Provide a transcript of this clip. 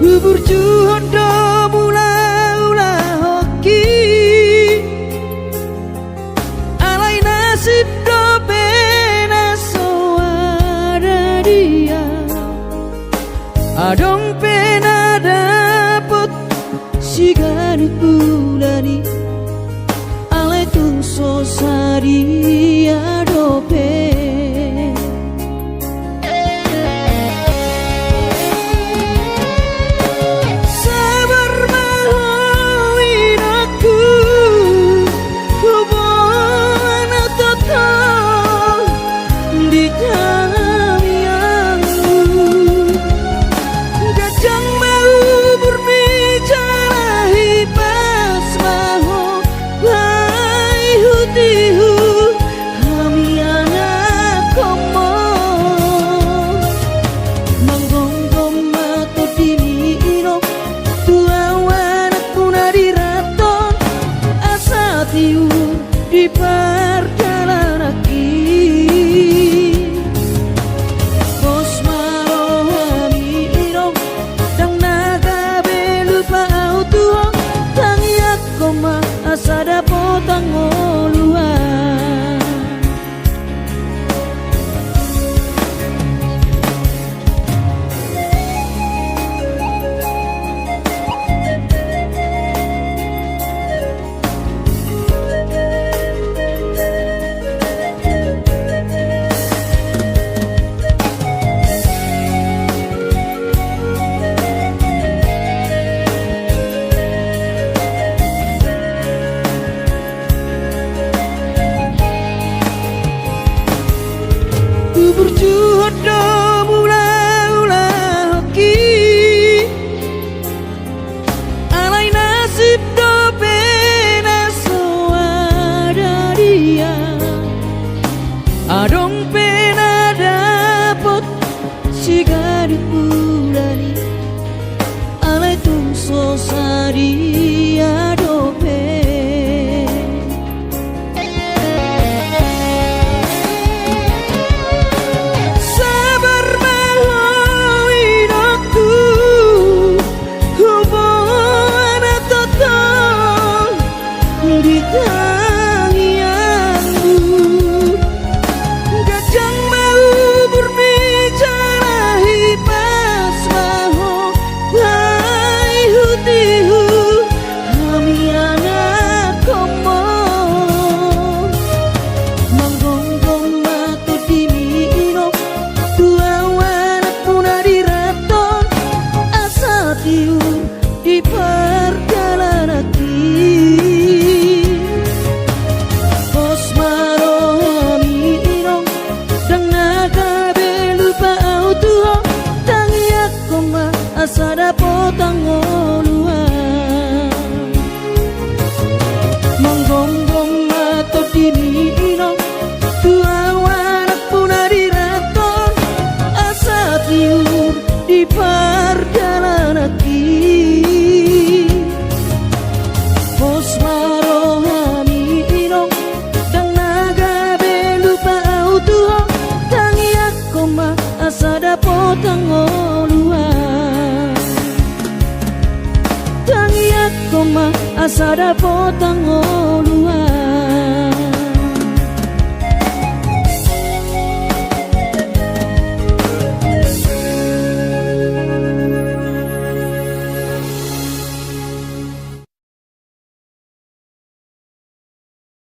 Berjuang do mula-ula hoki alai nasib do pena soada dia adong pena dapet sigari pulani alai tung sosari adope di perjalanan Bos marohami irong dang naga belupa autuong tangiak koma asada potang oluan berjuang do mula-ula hoki alai nasib do pena soada dia adong pena dapet sigari pulani alai tung sosari adope di perjalanan Bos marohami irong dang naga belupa autuong tangiak koma asada potang oluan manggonggong mato dini irong tua wanak puna diraton asa tiur di perjalanan Bos marohami irong dang naga belupa autuong tangiak koma asada potang oluan tangiak koma asada potang oluan